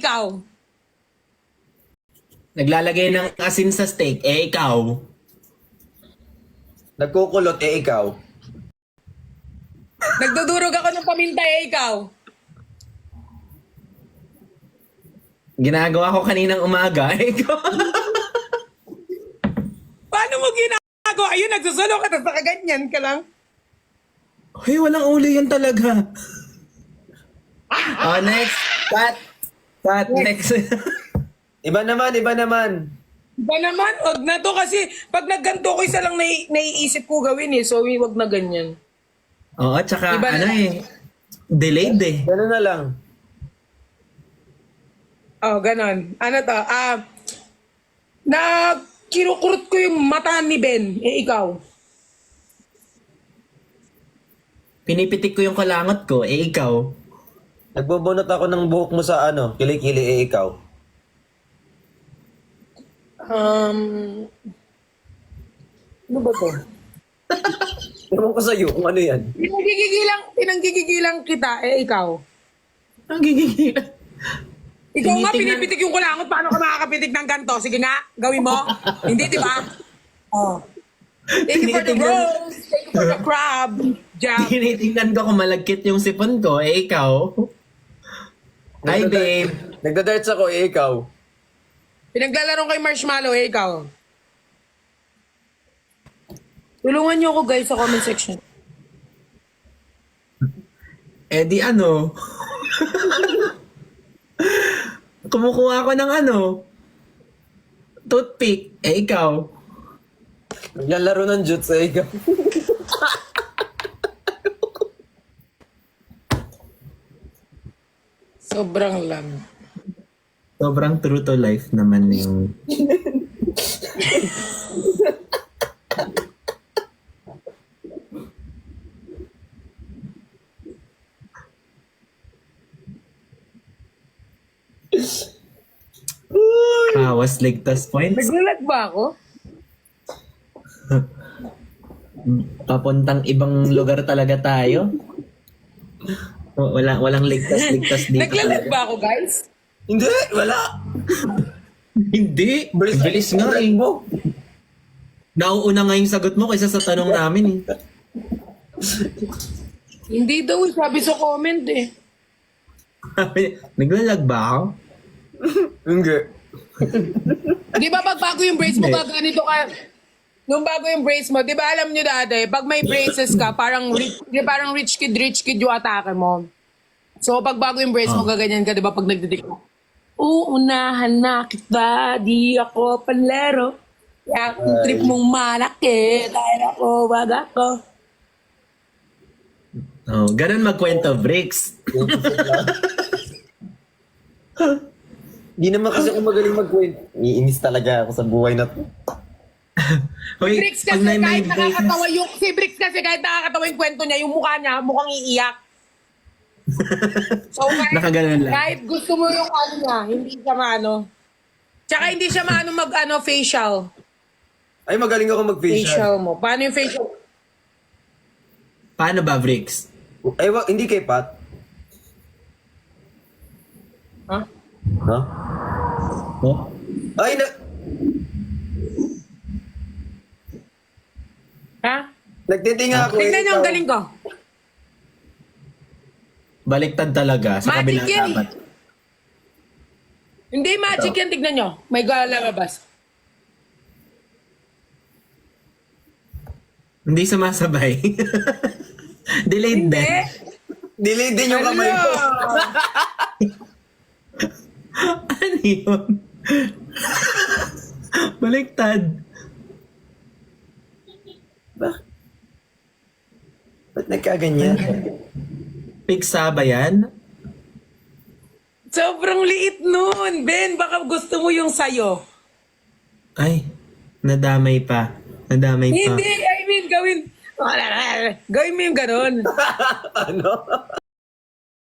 ikaw. Naglalagay ng asin sa steak, ikaw. Nagkukulot, ikaw. Nagdudurog ako ng paminta, ikaw. Ginagawa ko kaninang umaga, ikaw. Paano mo ginagawa? Ayun, nagsusulo ka, tapos nakaganyan ka lang. Hoy, walang uli yan talaga. Oh, next. Cut, next. Iba naman. Ba naman, wag na to kasi pag nagganto ko, isa lang naiisip ko gawin eh. So, wag na ganyan. Oo, tsaka Iba na ano lang. delayed eh. Gano'n na lang. Oh, ganon. Ano to? Na kinukurot ko yung mata ni Ben. Ikaw. Pinipitik ko yung kalangot ko, ikaw. Nagbubunot ako ng buhok mo sa kilikili, ikaw. Ano ba to? Ewan ko sa'yo kung ano yan. Pinanggigigilang kita, ikaw. Ang gigigil. Ikaw nga, Tinitingnan- pinipitik yung kulangot. Paano ka makakapitik ng ganto? Sige nga, gawin mo. Hindi, di ba? Oh. Thank you for the Tinitingnan- rose. Thank you for the crab. Jam. Tinitingnan ko kung malagkit yung sipon ko, ikaw. Hi, babe. Nagda-darts ako, ikaw. Pinaglalaro kay Marshmallow, ikaw. Tulungan niyo ako, guys, sa comment section. Eh di ano? Kumukuha ako ng toothpick, ikaw. Naglalaro ng jutsu, ikaw. Sobrang lang. Sobrang true to life naman yung... was ligtas points. Naglalag ba ako? Papuntang ibang lugar talaga tayo. Walang ligtas dito. Naglalag ba ako, guys? Hindi, wala. Hindi. Bilis nga eh. mo. Nauuna nga yung sagot mo kaysa sa tanong namin eh. Hindi daw, sabi sa comment eh. Naglalag ba ako? Hindi. Di ba pag bago yung brace mo, gaganito ka? Nung bago yung brace mo, di ba alam nyo dati, pag may braces ka, parang rich kid yung atake mo. So pag bago yung brace mo, gaganyan ka, di ba pag nagdidik mo? Uunahan na kita, di ako panlero. Kaya ang trip mong malaki, dahil ako, wag ako. Oh, ganun magkwento, Bricks. Hindi naman kasi ako magaling magkwento. Iinis talaga ako sa buhay na to. Hoy, Bricks kasi pag may kahit braces- nakakatawa yung, si Bricks kasi kahit nakakatawa yung kwento niya, yung mukha niya, mukhang iiyak. So Nakaganon lang. kahit gusto mo yung ano niya, hindi siya maano. Tsaka hindi siya maano facial. Ay, magaling ako mag-facial. Facial mo. Paano yung facial? Paano ba, Bricks? Ay, hindi kay Pat. Ha? Ha? Oh? Ay, Ha? nagtitinga ako. Tingnan niyo ang ikaw. galing ko. Baliktad talaga sa Magic kabilang yan eh. dapat. Hindi magic yan, tignan nyo. May lalabas. Hindi sumasabay. Delayed Hindi. din. Delay din yung kamay ko. Ano yun? Baliktad. Ba't nagkaganyan? Pigsa ba yan? Sobrang liit nun. Ben, baka gusto mo yung sayo. Ay, nadamay pa. Nadamay pa. Hindi, I mean, gawin mo yung ganun. Ano?